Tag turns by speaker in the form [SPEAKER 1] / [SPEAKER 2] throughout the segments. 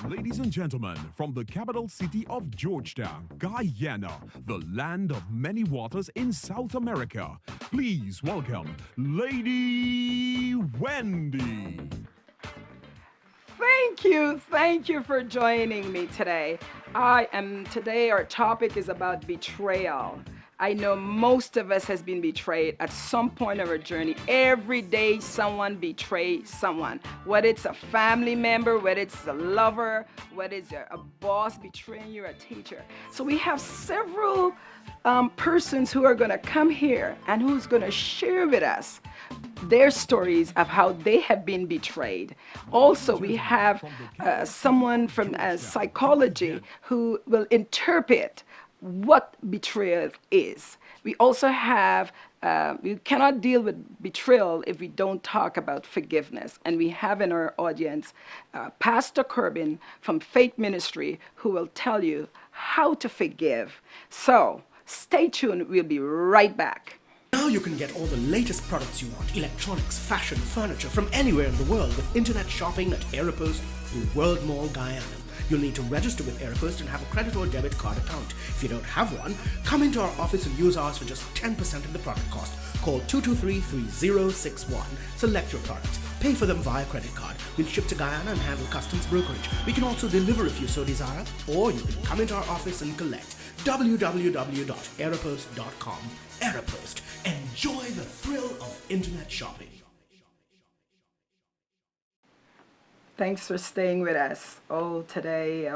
[SPEAKER 1] Ladies and gentlemen, from the capital city of Georgetown, Guyana, the land of many waters in South America, please welcome Lady Wendy.
[SPEAKER 2] Thank you for joining me today. Today our topic is about betrayal. I know most of us has been betrayed at some point of our journey. Every day someone betrays someone, whether it's a family member, whether it's a lover, whether it's a boss betraying you, or a teacher. So we have several persons who are going to come here and who's going to share with us their stories of how they have been betrayed. Also, we have someone from psychology who will interpret what betrayal is. We also have, we cannot deal with betrayal if we don't talk about forgiveness. And we have in our audience Pastor Corbin from Faith Ministry who will tell you how to forgive. So stay tuned, we'll be right back.
[SPEAKER 3] Now you can get all the latest products you want, electronics, fashion, furniture from anywhere in the world with internet shopping at Aeropost through World Mall Guyana. You'll need to register with Aeropost and have a credit or debit card account. If you don't have one, come into our office and use ours for just 10% of the product cost. Call 223-3061. Select your products. Pay for them via credit card. We'll ship to Guyana and handle customs brokerage. We can also deliver if you so desire, or you can come into our office and collect. www.aeropost.com. Aeropost. Enjoy the thrill of internet shopping.
[SPEAKER 2] Thanks for staying with us. Today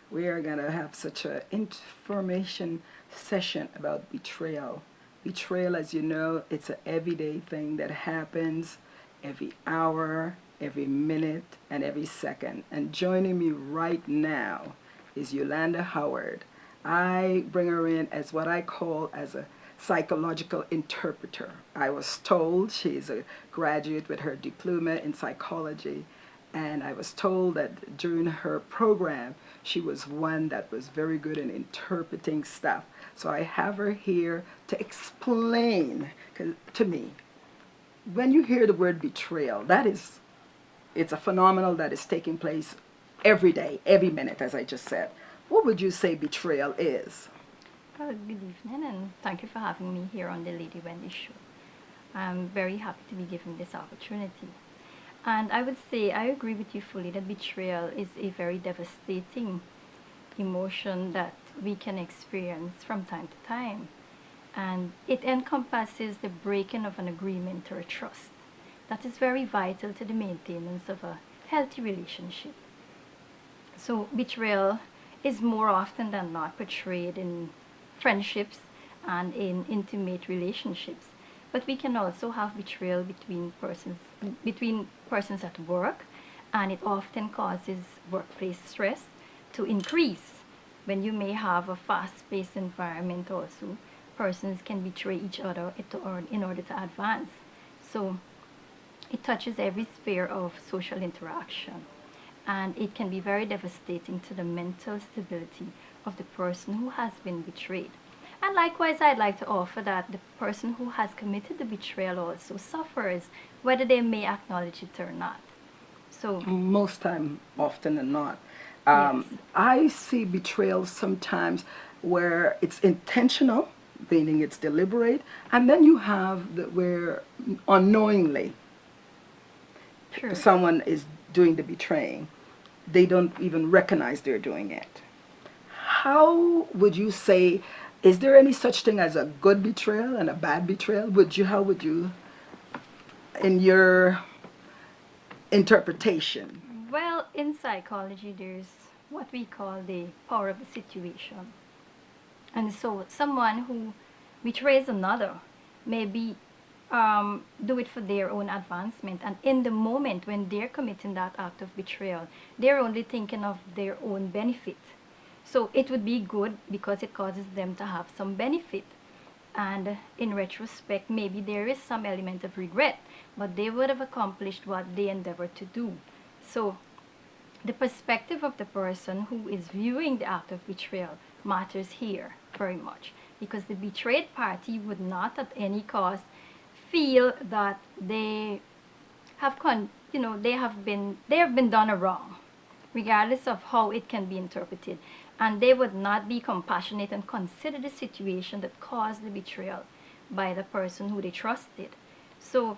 [SPEAKER 2] we are going to have such an information session about betrayal. Betrayal, as you know, it's an everyday thing that happens every hour, every minute, and every second. And joining me right now is Yolanda Howard. I bring her in as what I call as a psychological interpreter. I was told she's a graduate with her diploma in psychology. And I was told that during her program, she was one that was very good in interpreting stuff. So I have her here to explain to me, when you hear the word betrayal, it's a phenomenon that is taking place every day, every minute, as I just said. What would you say betrayal is?
[SPEAKER 4] Well, good evening, and thank you for having me here on the Lady Wendy show. I'm very happy to be given this opportunity. And I would say I agree with you fully that betrayal is a very devastating emotion that we can experience from time to time. And it encompasses the breaking of an agreement or a trust that is very vital to the maintenance of a healthy relationship. So betrayal is more often than not portrayed in friendships and in intimate relationships. But we can also have betrayal between persons at work, and it often causes workplace stress to increase. When you may have a fast-paced environment also, persons can betray each other in order to advance. So it touches every sphere of social interaction, and it can be very devastating to the mental stability of the person who has been betrayed. And likewise, I'd like to offer that the person who has committed the betrayal also suffers, whether they may acknowledge it or not. So
[SPEAKER 2] most time, often than not.
[SPEAKER 4] Yes.
[SPEAKER 2] I see betrayal sometimes where it's intentional, meaning it's deliberate, and then you have where unknowingly
[SPEAKER 4] Sure.
[SPEAKER 2] someone is doing the betraying. They don't even recognize they're doing it. How would you say, is there any such thing as a good betrayal and a bad betrayal? How would you, in your interpretation?
[SPEAKER 4] Well, in psychology, there's what we call the power of the situation. And so someone who betrays another maybe do it for their own advancement. And in the moment when they're committing that act of betrayal, they're only thinking of their own benefit. So it would be good because it causes them to have some benefit. And in retrospect, maybe there is some element of regret, but they would have accomplished what they endeavored to do. So the perspective of the person who is viewing the act of betrayal matters here very much, because the betrayed party would not at any cost feel that they have been done a wrong. regardless of how it can be interpreted. And they would not be compassionate and consider the situation that caused the betrayal by the person who they trusted. So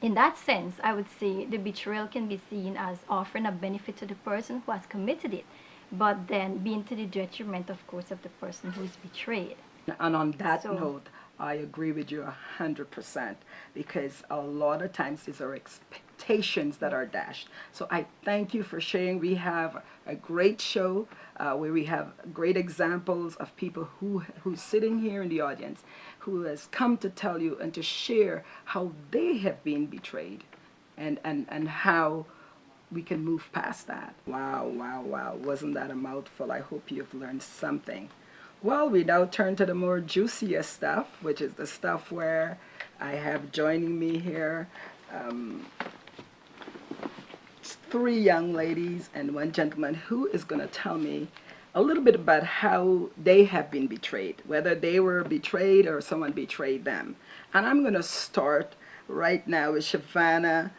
[SPEAKER 4] in that sense, I would say the betrayal can be seen as offering a benefit to the person who has committed it, but then being to the detriment, of course, of the person who is betrayed.
[SPEAKER 2] And on that note, I agree with you 100%, because a lot of times these are expectations that are dashed. So I thank you for sharing. We have a great show where we have great examples of people who's sitting here in the audience who has come to tell you and to share how they have been betrayed and how we can move past that. Wow, wow, wow. Wasn't that a mouthful? I hope you've learned something. Well, we now turn to the more juicier stuff, which is the stuff where I have joining me here 3 young ladies and 1 gentleman who is going to tell me a little bit about how they have been betrayed, whether they were betrayed or someone betrayed them. And I'm going to start right now with Shyvana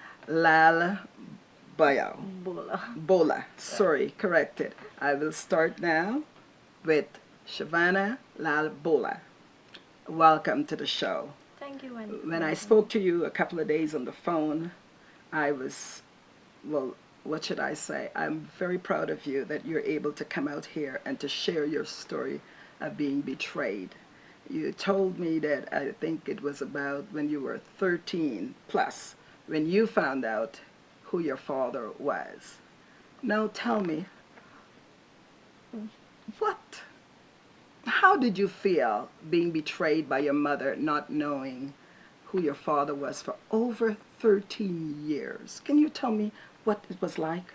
[SPEAKER 2] Bhoda-lall. Sorry, corrected. I will start now with Shyvana Bhoda-lall. Welcome to the show.
[SPEAKER 5] Thank you, Wendy.
[SPEAKER 2] When I spoke to you a couple of days on the phone, I was, well, what should I say? I'm very proud of you that you're able to come out here and to share your story of being betrayed. You told me that I think it was about when you were 13 plus, when you found out who your father was. Now tell me, how did you feel being betrayed by your mother, not knowing who your father was for over 13 years? Can you tell me what it was like?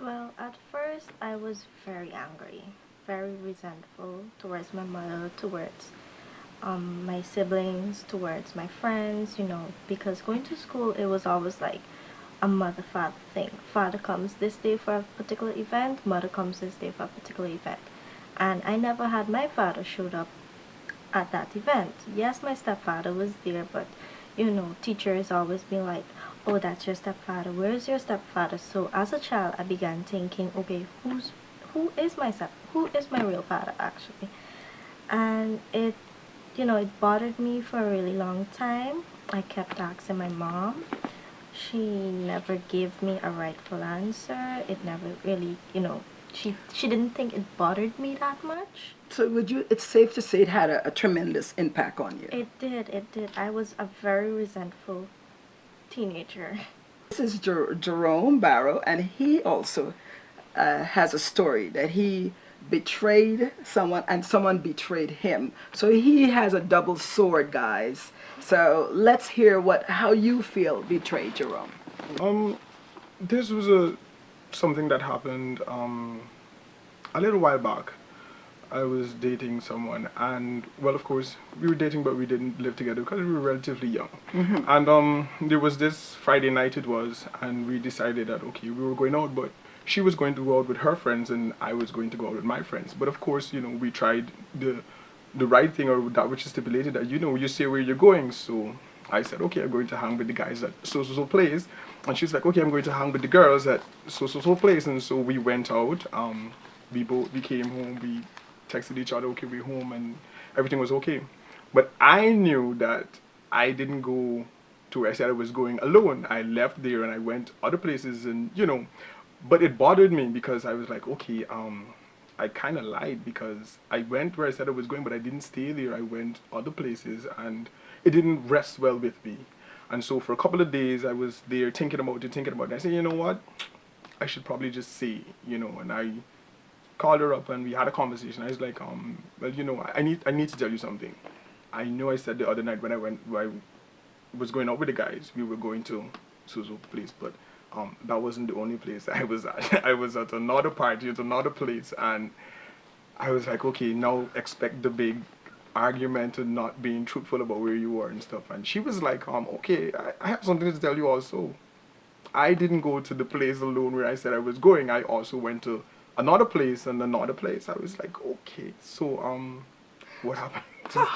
[SPEAKER 5] Well, at first I was very angry, very resentful towards my mother, towards my siblings, towards my friends, you know, because going to school, it was always like a mother-father thing. Father comes this day for a particular event, mother comes this day for a particular event. And I never had my father showed up at that event. Yes, my stepfather was there, but, you know, teachers always be like, oh, that's your stepfather, where's your stepfather? So as a child, I began thinking, okay, who is my real father, actually? And it, you know, it bothered me for a really long time. I kept asking my mom. She never gave me a rightful answer. It never really, you know, she didn't think it bothered me that much.
[SPEAKER 2] So it's safe to say it had a tremendous impact on you?
[SPEAKER 5] It did. I was a very resentful teenager.
[SPEAKER 2] This is Jerome Barrow, and he also has a story that he betrayed someone and someone betrayed him. So he has a double sword, guys. So let's hear how you feel betrayed, Jerome.
[SPEAKER 6] This was something that happened a little while back. I was dating someone, and well, of course, we were dating, but we didn't live together because we were relatively young. Mm-hmm. And there was this Friday night it was, and we decided that, okay, we were going out, but she was going to go out with her friends, and I was going to go out with my friends. But of course, you know, we tried the right thing, or that which is stipulated, that, you know, you say where you're going. So I said, okay, I'm going to hang with the guys at so place, and she's like, okay, I'm going to hang with the girls at so place. And so we went out. We came home. We texted each other, okay, we're home, and everything was okay. But I knew that I didn't go to where I said I was going alone. I left there and I went other places, and, you know, but it bothered me because I was like, okay, I kind of lied, because I went where I said I was going, but I didn't stay there. I went other places, and it didn't rest well with me. And so for a couple of days I was there thinking about it. And I said, you know what, I should probably just say, you know. And I called her up and we had a conversation. I was like, well, you know, I need to tell you something. I know I said the other night when I was going out with the guys, we were going to so place, but that wasn't the only place I was at. I was at another party at another place, and I was like, okay, now expect the big argument and not being truthful about where you were and stuff. And she was like, okay, I have something to tell you also. I didn't go to the place alone where I said I was going. I also went to another place and another place. I was like, okay, so what happened?
[SPEAKER 2] So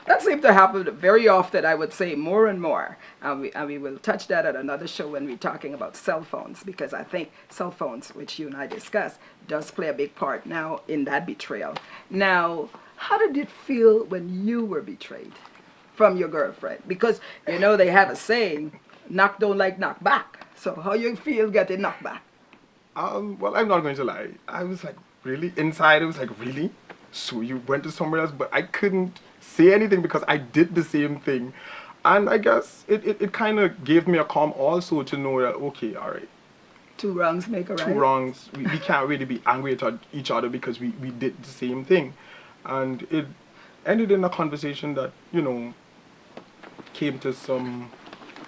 [SPEAKER 2] That seems to happen very often, I would say, more and more. And we will touch that at another show when we're talking about cell phones, because I think cell phones, which you and I discussed, does play a big part now in that betrayal. Now, how did it feel when you were betrayed from your girlfriend? Because, you know, they have a saying, knock don't like knock back. So how you feel getting knocked back?
[SPEAKER 6] Well, I'm not going to lie. I was like, really? Inside, I was like, really? So you went to somewhere else? But I couldn't say anything because I did the same thing. And I guess it kind of gave me a calm also to know that, okay, all right.
[SPEAKER 2] Two wrongs make a right.
[SPEAKER 6] Two wrongs. We can't really be angry at each other because we did the same thing. And it ended in a conversation that, you know, came to some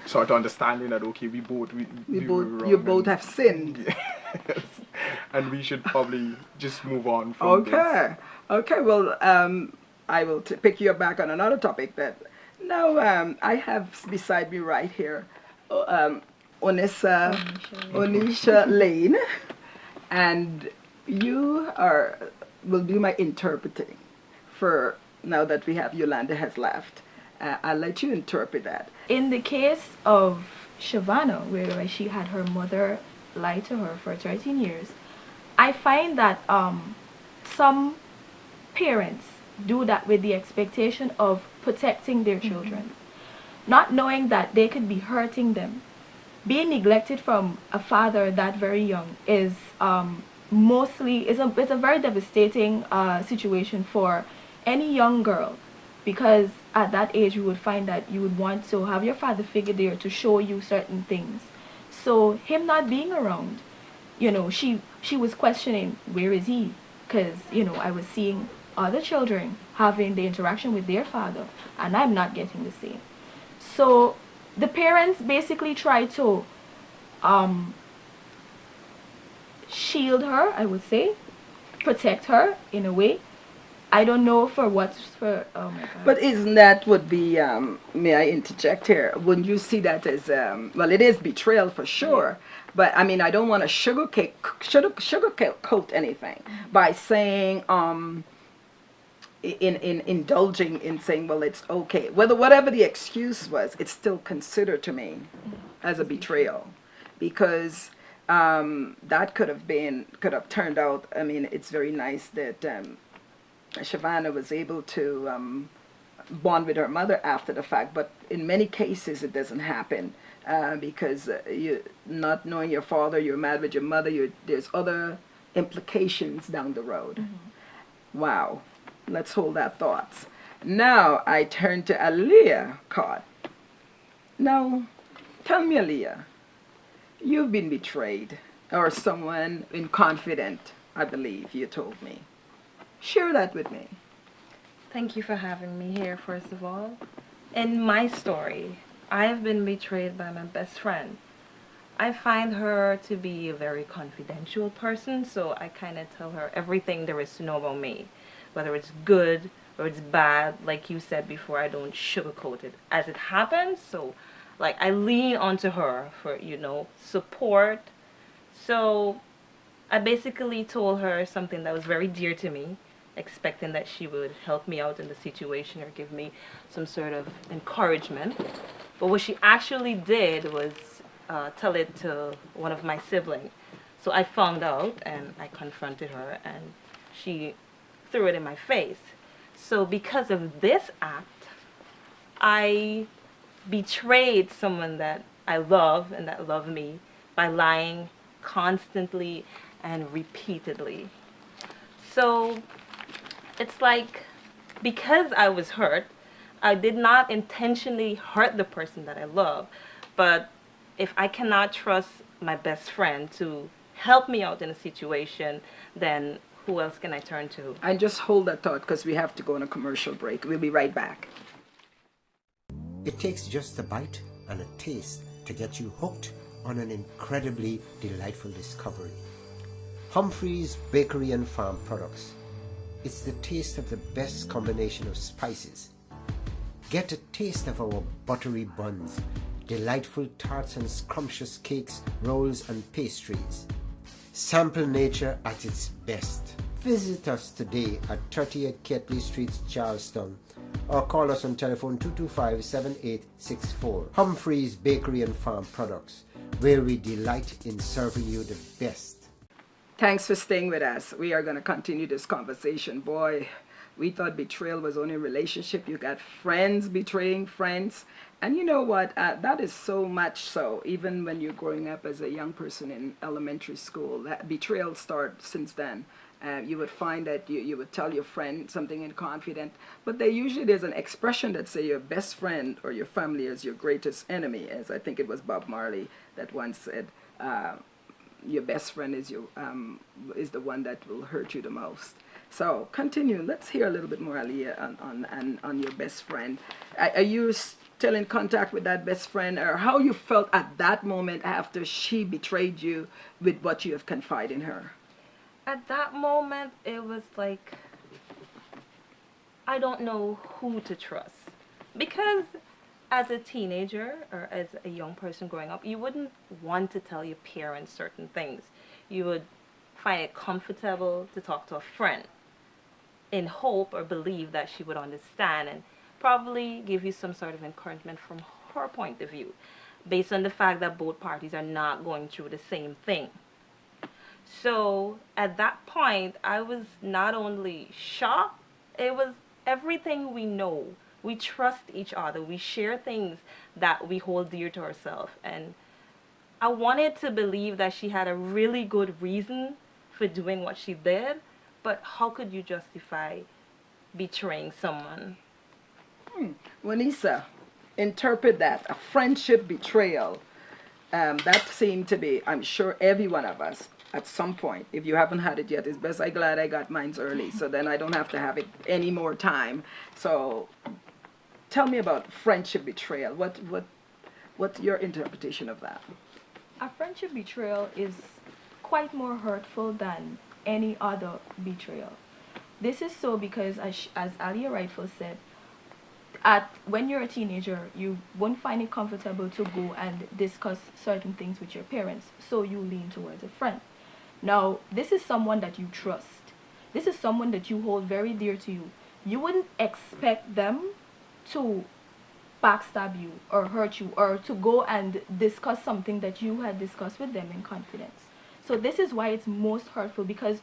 [SPEAKER 6] sort of understanding that, okay, we were wrong.
[SPEAKER 2] You both have sinned.
[SPEAKER 6] Yes. And we should probably just move on from this.
[SPEAKER 2] Okay, well, I will pick you back on another topic that now I have beside me right here Onisha Lane, and you will do my interpreting for now that we have Yolanda has left. I'll let you interpret that.
[SPEAKER 5] In the case of Shyvana, where she had her mother lie to her for 13 years, I find that some parents do that with the expectation of protecting their children, not knowing that they could be hurting them. Being neglected from a father that very young is it's a very devastating situation for any young girl, because at that age you would find that you would want to have your father figure there to show you certain things. So him not being around, you know, she was questioning, where is he? Because, you know, I was seeing other children having the interaction with their father, and I'm not getting the same. So the parents basically try to shield her, I would say, protect her in a way. I don't know for what, oh my God.
[SPEAKER 2] But isn't that would be, may I interject here, wouldn't you see that as, well, it is betrayal for sure, but I mean, I don't want to sugarcoat anything by saying, in indulging in saying, well, it's okay. Whatever the excuse was, it's still considered to me as a betrayal, because that could have turned out, I mean, it's very nice that Shyvana was able to bond with her mother after the fact, but in many cases it doesn't happen because you not knowing your father, you're mad with your mother, there's other implications down the road. Wow. Let's hold that thoughts. Now I turn to a Leah card. Now, tell me, Leah, you've been betrayed, or someone confident, I believe you told me. Share that with me.
[SPEAKER 5] Thank you for having me here, first of all. In my story, I have been betrayed by my best friend. I find her to be a very confidential person, so I kind of tell her everything there is to know about me. Whether it's good or it's bad, like you said before, I don't sugarcoat it as it happens. So, like, I lean onto her for, you know, support. So, I basically told her something that was very dear to me, expecting that she would help me out in the situation or give me some sort of encouragement. But what she actually did was tell it to one of my siblings. So I found out and I confronted her, and she threw it in my face. So because of this act, I betrayed someone that I love and that loved me by lying constantly and repeatedly. So it's like, because I was hurt, I did not intentionally hurt the person that I love, but if I cannot trust my best friend to help me out in a situation, then who else can I turn to?
[SPEAKER 2] And just hold that thought, because we have to go on a commercial break. We'll be right back.
[SPEAKER 7] It takes just a bite and a taste to get you hooked on an incredibly delightful discovery. Humphreys Bakery and Farm Products. It's the taste of the best combination of spices. Get a taste of our buttery buns, delightful tarts and scrumptious cakes, rolls and pastries. Sample nature at its best. Visit us today at 38 Ketley Street, Charleston, or call us on telephone 225-7864. Humphreys Bakery and Farm Products, where we delight in serving you the best.
[SPEAKER 2] Thanks for staying with us. We are going to continue this conversation. Boy, we thought betrayal was only a relationship. You got friends betraying friends. And you know what? That is so much so. Even when you're growing up as a young person in elementary school, that betrayal starts since then. You would find that you would tell your friend something in confidence, but there's an expression that say your best friend or your family is your greatest enemy, as I think it was Bob Marley that once said, your best friend is the one that will hurt you the most. So continue. Let's hear a little bit more, Leah, on your best friend. Are you still in contact with that best friend, or how you felt at that moment after she betrayed you with what you have confided in her?
[SPEAKER 5] At that moment, it was like, I don't know who to trust. Because as a teenager or as a young person growing up, you wouldn't want to tell your parents certain things. You would find it comfortable to talk to a friend in hope or believe that she would understand and probably give you some sort of encouragement from her point of view, based on the fact that both parties are not going through the same thing. So at that point, I was not only shocked, it was everything we know. We trust each other. We share things that we hold dear to ourselves. And I wanted to believe that she had a really good reason for doing what she did, but how could you justify betraying someone?
[SPEAKER 2] Wanisa, interpret that, a friendship betrayal. That seemed to be, I'm sure, every one of us at some point. If you haven't had it yet, it's best. I'm glad I got mine early, so then I don't have to have it any more time. So tell me about friendship betrayal. What's your interpretation of that?
[SPEAKER 8] A friendship betrayal is quite more hurtful than any other betrayal. This is so because, as Alia rightfully said, when you're a teenager, you won't find it comfortable to go and discuss certain things with your parents, so you lean towards a friend. Now, this is someone that you trust. This is someone that you hold very dear to you. You wouldn't expect them to backstab you or hurt you or to go and discuss something that you had discussed with them in confidence. So this is why it's most hurtful, because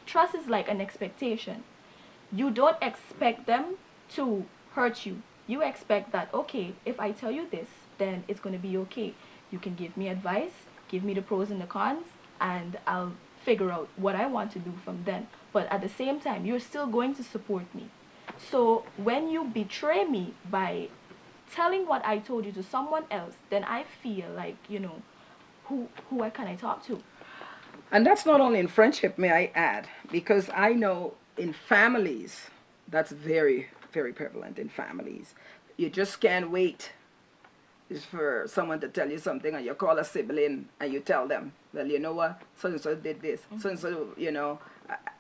[SPEAKER 8] trust is like an expectation. You don't expect them to hurt you. You expect that, okay, if I tell you this, then it's going to be okay. You can give me advice, give me the pros and the cons, and I'll figure out what I want to do from then. But at the same time, you're still going to support me. So when you betray me by telling what I told you to someone else, then I feel like, who can I talk to?
[SPEAKER 2] And that's not only in friendship, may I add, because I know in families, that's very, very prevalent in families. You just can't wait for someone to tell you something, and you call a sibling and you tell them, well, you know what, so-and-so did this, so-and-so,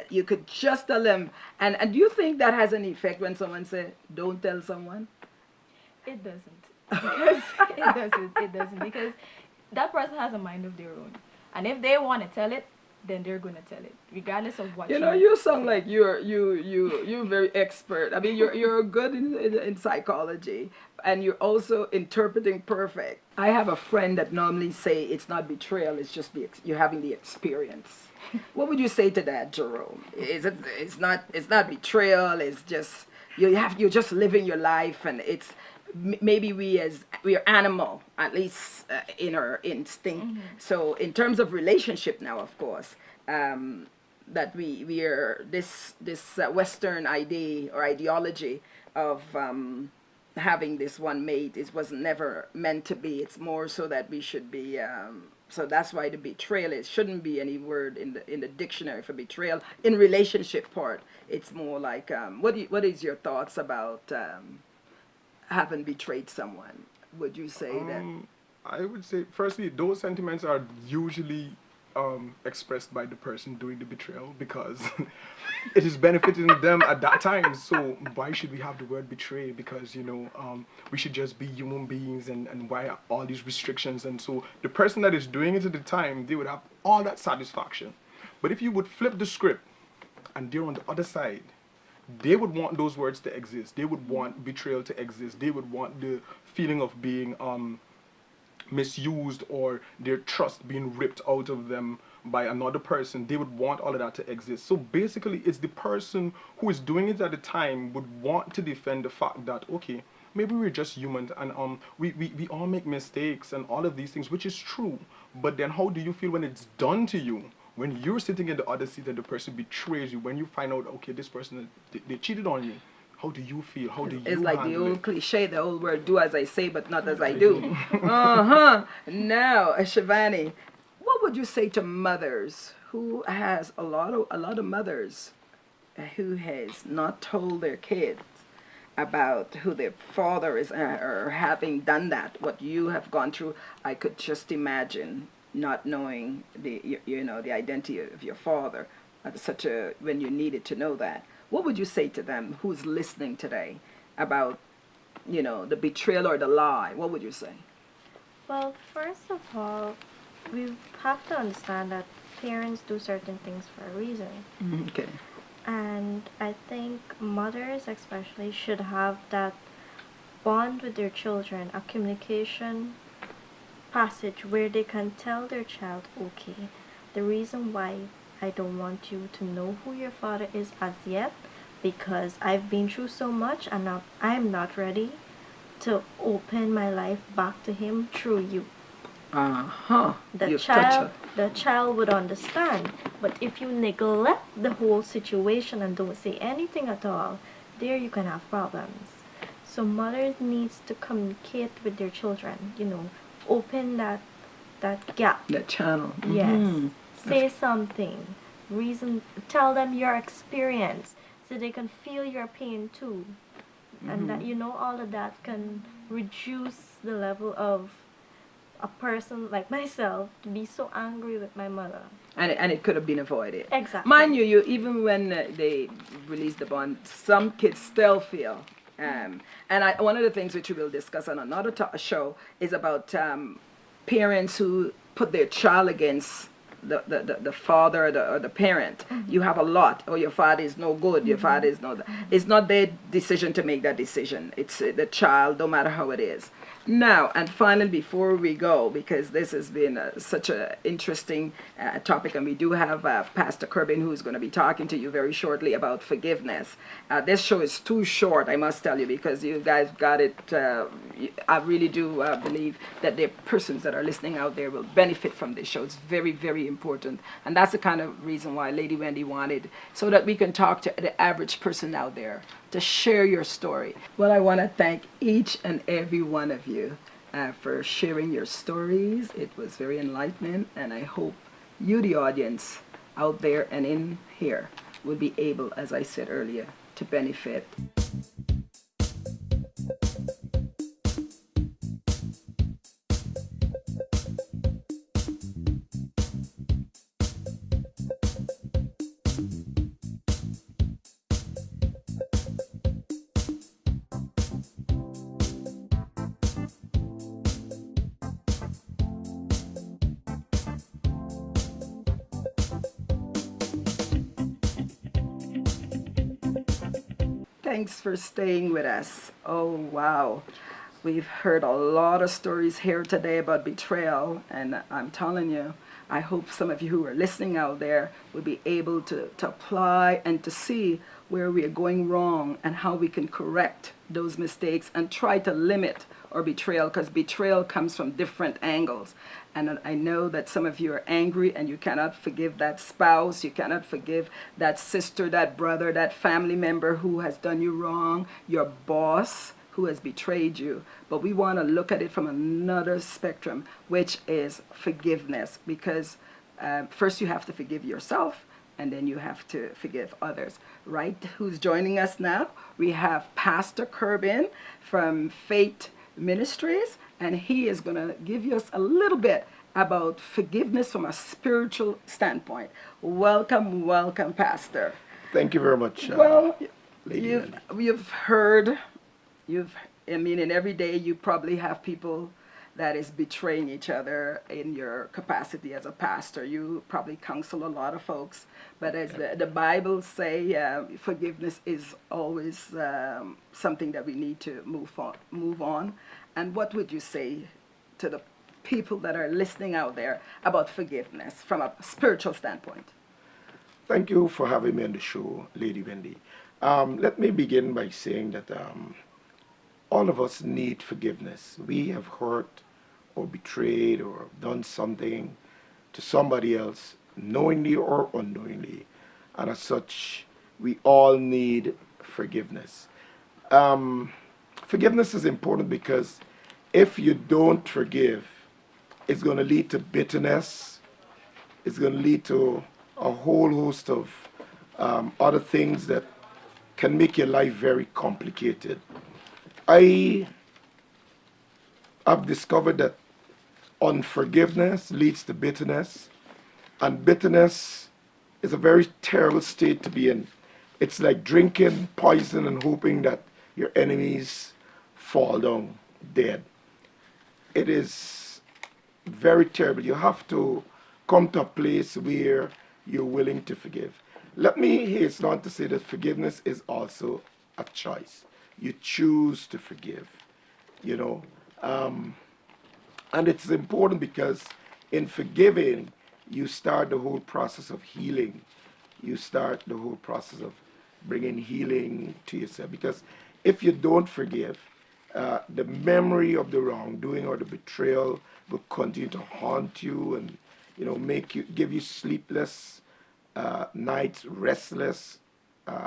[SPEAKER 2] you could just tell them. And do you think that has an effect when someone says, don't tell someone?
[SPEAKER 8] It doesn't. Because it doesn't, because that person has a mind of their own. And if they want to tell it, then they're gonna tell it, regardless of what.
[SPEAKER 2] You sound like you're very expert. I mean, you're good in psychology, and you're also interpreting perfect. I have a friend that normally say it's not betrayal; it's just you're having the experience. What would you say to that, Jerome? It's not betrayal. It's just you're just living your life, and it's maybe we are animal, at least in our instinct. Mm-hmm. So in terms of relationship now, of course, that we are this Western idea or ideology of having this one mate was never meant to be. It's more so that we should be. So that's why the betrayal shouldn't be any word in the dictionary for betrayal. In relationship part, it's more like what is your thoughts about having betrayed someone? Would you say that?
[SPEAKER 6] I would say, firstly, those sentiments are usually expressed by the person doing the betrayal, because it is benefiting them at that time. So why should we have the word betray? Because we should just be human beings, and why are all these restrictions? And so the person that is doing it at the time, they would have all that satisfaction. But if you would flip the script and they're on the other side, they would want those words to exist. They would want betrayal to exist. They would want the feeling of being misused or their trust being ripped out of them by another person. They would want all of that to exist. So basically, it's the person who is doing it at the time would want to defend the fact that, okay, maybe we're just humans and we all make mistakes and all of these things, which is true. But then how do you feel when it's done to you? When you're sitting in the other seat and the person betrays you, when you find out, okay, this person, they cheated on you, how do you feel? How do you
[SPEAKER 2] It's like the
[SPEAKER 6] handle
[SPEAKER 2] old
[SPEAKER 6] it?
[SPEAKER 2] cliche, the old word, do as I say, but not as I do. Now, Shyvana, what would you say to mothers who has a lot of mothers who has not told their kids about who their father is or having done that, what you have gone through? I could just imagine not knowing the identity of your father at such a when you needed to know that. What would you say to them who's listening today about the betrayal or the lie? What would you say?
[SPEAKER 5] Well, first of all, we have to understand that parents do certain things for a reason.
[SPEAKER 2] Okay.
[SPEAKER 5] And I think mothers especially should have that bond with their children, a communication passage where they can tell their child, okay, the reason why I don't want you to know who your father is as yet, because I've been through so much and now I'm not ready to open my life back to him through you. The child would understand. But if you neglect the whole situation and don't say anything at all, there you can have problems. So mothers needs to communicate with their children, open that gap.
[SPEAKER 2] That channel.
[SPEAKER 5] Yes. Say something. Tell them your experience so they can feel your pain too. And that all of that can reduce the level of a person like myself to be so angry with my mother.
[SPEAKER 2] And it could have been avoided.
[SPEAKER 5] Exactly.
[SPEAKER 2] Mind you, even when they release the bond, some kids still feel. One of the things which we will discuss on another show is about parents who put their child against the father or the parent. You have a lot. Oh, your father is no good. Your father is no. It's not their decision to make that decision. It's the child, no matter how it is. Now, and finally, before we go, because this has been such an interesting topic, and we do have Pastor Corbin who's going to be talking to you very shortly about forgiveness. This show is too short, I must tell you, because you guys got it. I really do believe that the persons that are listening out there will benefit from this show. It's very, very important. And that's the kind of reason why Lady Wendy wanted, so that we can talk to the average person out there, to share your story. Well, I want to thank each and every one of you for sharing your stories. It was very enlightening, and I hope you, the audience out there and in here, will be able, as I said earlier, to benefit. Thanks for staying with us. Oh, wow. We've heard a lot of stories here today about betrayal, and I'm telling you, I hope some of you who are listening out there will be able to apply and to see where we are going wrong and how we can correct those mistakes and try to limit our betrayal, because betrayal comes from different angles. And I know that some of you are angry and you cannot forgive that spouse, you cannot forgive that sister, that brother, that family member who has done you wrong, your boss who has betrayed you. But we want to look at it from another spectrum, which is forgiveness, because first you have to forgive yourself, and then you have to forgive others, right? Who's joining us now? We have Pastor Corbin from Faith Ministries, and he is going to give us a little bit about forgiveness from a spiritual standpoint. Welcome, welcome, Pastor.
[SPEAKER 9] Thank you very much.
[SPEAKER 2] Well,
[SPEAKER 9] Lady
[SPEAKER 2] you've heard, in every day you probably have people that is betraying each other in your capacity as a pastor. You probably counsel a lot of folks, but as the Bible say, forgiveness is always something that we need to move on. And what would you say to the people that are listening out there about forgiveness from a spiritual standpoint?
[SPEAKER 9] Thank you for having me on the show, Lady Wendy. Let me begin by saying that all of us need forgiveness. We have hurt or betrayed or done something to somebody else, knowingly or unknowingly. And as such, we all need forgiveness. Forgiveness is important because if you don't forgive, it's going to lead to bitterness. It's going to lead to a whole host of other things that can make your life very complicated. I have discovered that unforgiveness leads to bitterness, and bitterness is a very terrible state to be in. It's like drinking poison and hoping that your enemies fall down dead. It is very terrible. You have to come to a place where you're willing to forgive. Let me hasten on to say that forgiveness is also a choice. You choose to forgive, you know. And it's important because in forgiving, you start the whole process of healing. You start the whole process of bringing healing to yourself. Because if you don't forgive, the memory of the wrongdoing or the betrayal will continue to haunt you and, you know, give you sleepless nights, restless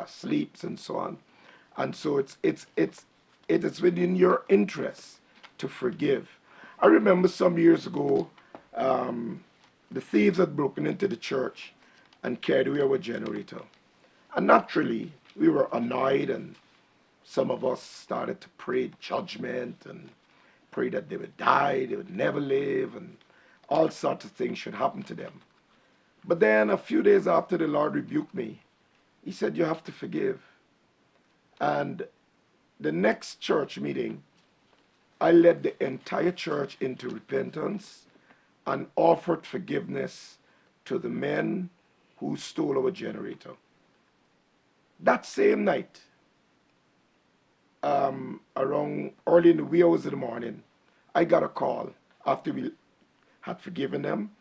[SPEAKER 9] sleeps, and so on. And so it is within your interest to forgive. I remember some years ago, the thieves had broken into the church and carried away our generator. And naturally, we were annoyed, and some of us started to pray judgment and pray that they would die, they would never live, and all sorts of things should happen to them. But then a few days after, the Lord rebuked me. He said, you have to forgive. And the next church meeting, I led the entire church into repentance and offered forgiveness to the men who stole our generator. That same night, around early in the wee hours of the morning, I got a call after we had forgiven them.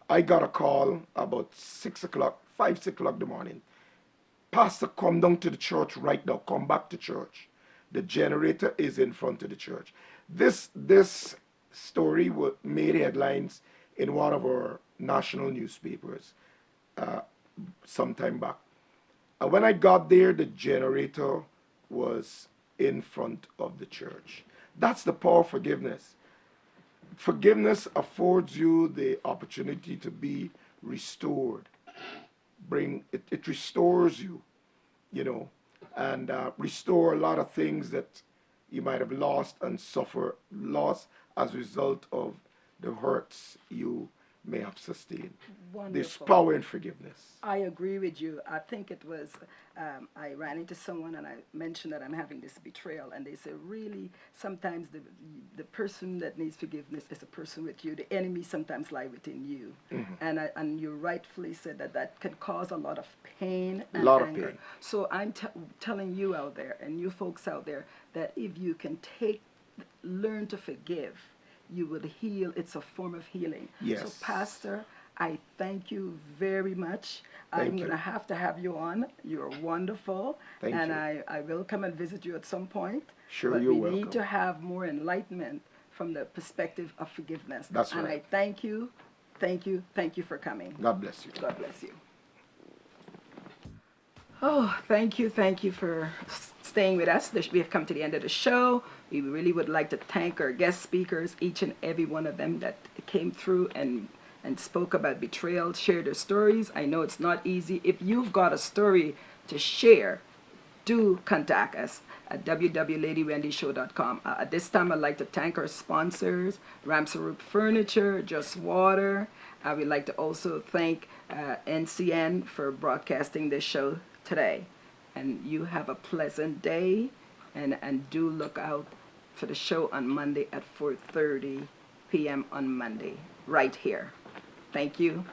[SPEAKER 9] I got a call about 6 o'clock, 5, 6 o'clock in the morning. Pastor, come down to the church right now. Come back to church. The generator is in front of the church. This story made headlines in one of our national newspapers some time back. And when I got there, the generator was in front of the church. That's the power of forgiveness. Forgiveness affords you the opportunity to be restored. It restores you, you know, and restore a lot of things that you might have lost and suffer loss as a result of the hurts you may have sustained.
[SPEAKER 2] Wonderful.
[SPEAKER 9] There's power in forgiveness.
[SPEAKER 2] I agree with you. I think it was, I ran into someone and I mentioned that I'm having this betrayal, and they said, really, sometimes the person that needs forgiveness is a person with you. The enemy sometimes lie within you. Mm-hmm. And you rightfully said that can cause a lot of pain and anger. Pain. So I'm telling you out there, and you folks out there, that if you can learn to forgive, you will heal. It's a form of healing.
[SPEAKER 9] Yes.
[SPEAKER 2] So, Pastor, I thank you very much. I'm going to have you on. You're wonderful.
[SPEAKER 9] Thank you.
[SPEAKER 2] And I will come and visit you at some point.
[SPEAKER 9] Sure,
[SPEAKER 2] but
[SPEAKER 9] you're
[SPEAKER 2] we
[SPEAKER 9] welcome.
[SPEAKER 2] need to have more enlightenment from the perspective of forgiveness.
[SPEAKER 9] That's right.
[SPEAKER 2] And I thank you. Thank you. Thank you for coming.
[SPEAKER 9] God bless you.
[SPEAKER 2] God bless you. Oh, thank you. Thank you for staying with us. We have come to the end of the show. We really would like to thank our guest speakers, each and every one of them that came through and spoke about betrayal, shared their stories. I know it's not easy. If you've got a story to share, do contact us at www.ladywendyshow.com. At this time, I'd like to thank our sponsors, Ramsarup Furniture, Just Water. I would like to also thank NCN for broadcasting this show today. And you have a pleasant day, and do look out for the show on Monday at 4:30 p.m. on Monday, right here. Thank you.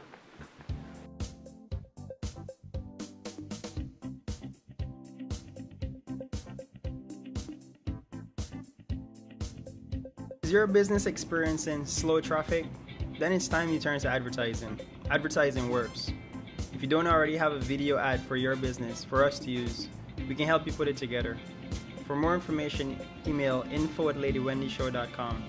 [SPEAKER 10] Is your business experiencing slow traffic? Then it's time you turn to advertising. Advertising works. If you don't already have a video ad for your business for us to use, we can help you put it together. For more information, email info@ladywendyshow.com.